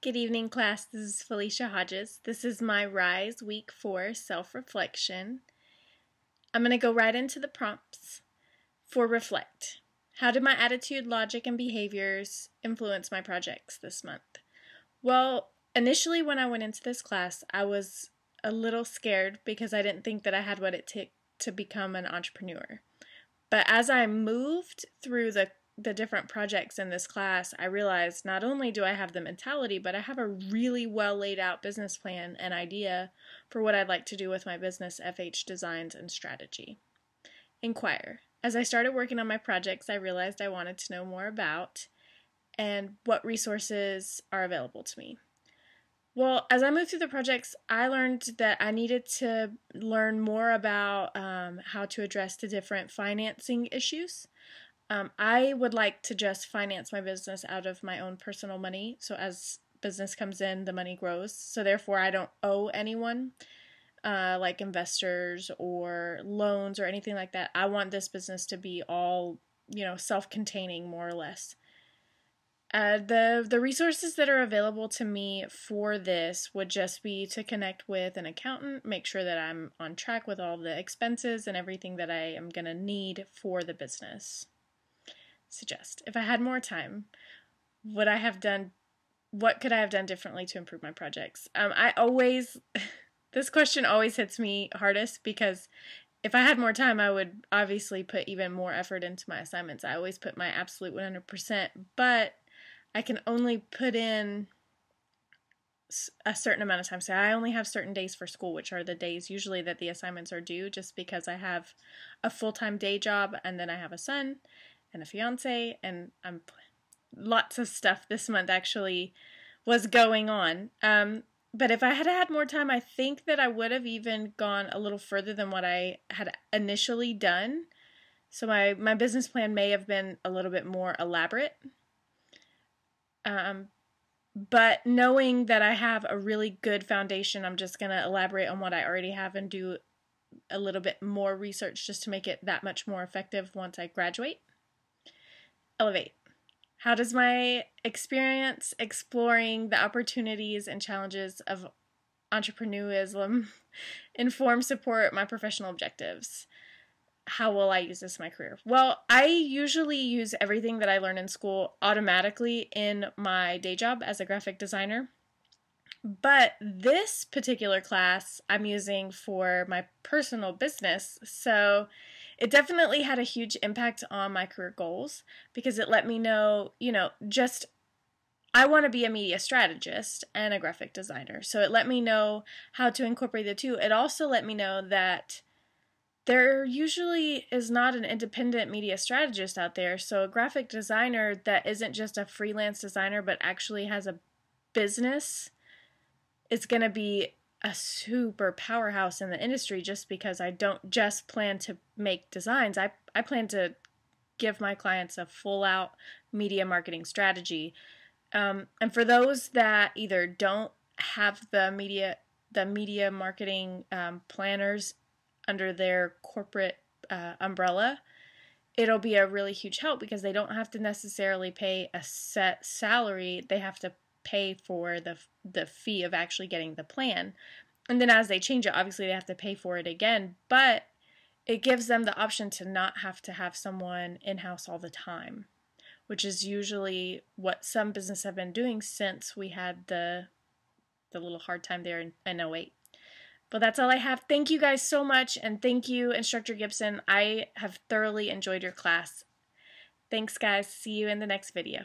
Good evening, class. This is Felicia Hodges. This is my Rise Week 4 self-reflection. I'm going to go right into the prompts for reflect. How did my attitude, logic, and behaviors influence my projects this month? Well, initially when I went into this class, I was a little scared because I didn't think that I had what it took to become an entrepreneur. But as I moved through the different projects in this class, I realized not only do I have the mentality, but I have a really well laid out business plan and idea for what I'd like to do with my business, FH Designs and Strategy. Inquire. As I started working on my projects, I realized I wanted to know more about and what resources are available to me. Well, as I moved through the projects, I learned that I needed to learn more about how to address the different financing issues. I would like to just finance my business out of my own personal money. So as business comes in, the money grows. So therefore, I don't owe anyone, like investors or loans or anything like that. I want this business to be all, self-containing more or less. The resources that are available to me for this would just be to connect with an accountant, make sure that I'm on track with all the expenses and everything that I am going to need for the business. Suggest. If I had more time, what could I have done differently to improve my projects? This question always hits me hardest because if I had more time, I would obviously put even more effort into my assignments. I always put my absolute 100%, but I can only put in a certain amount of time. So I only have certain days for school, which are the days usually that the assignments are due, just because I have a full-time day job and then I have a son and a fiance, and lots of stuff this month actually was going on. But if I had had more time, I think that I would have even gone a little further than what I had initially done. So my business plan may have been a little bit more elaborate. But knowing that I have a really good foundation, I'm just going to elaborate on what I already have and do a little bit more research just to make it that much more effective once I graduate. Elevate. How does my experience exploring the opportunities and challenges of entrepreneurialism inform, support my professional objectives? How will I use this in my career? Well, I usually use everything that I learn in school automatically in my day job as a graphic designer. But this particular class I'm using for my personal business, so it definitely had a huge impact on my career goals because it let me know, I want to be a media strategist and a graphic designer. So it let me know how to incorporate the two. It also let me know that there usually is not an independent media strategist out there. So a graphic designer that isn't just a freelance designer but actually has a business is going to be a super powerhouse in the industry, just because I don't just plan to make designs. I plan to give my clients a full out media marketing strategy. And for those that either don't have the media marketing planners under their corporate umbrella, it'll be a really huge help because they don't have to necessarily pay a set salary. They have to pay for the fee of actually getting the plan. And then as they change it, obviously they have to pay for it again, but it gives them the option to not have to have someone in-house all the time, which is usually what some businesses have been doing since we had the little hard time there in 2008. But that's all I have. Thank you guys so much, and thank you, Instructor Gibson. I have thoroughly enjoyed your class. Thanks, guys. See you in the next video.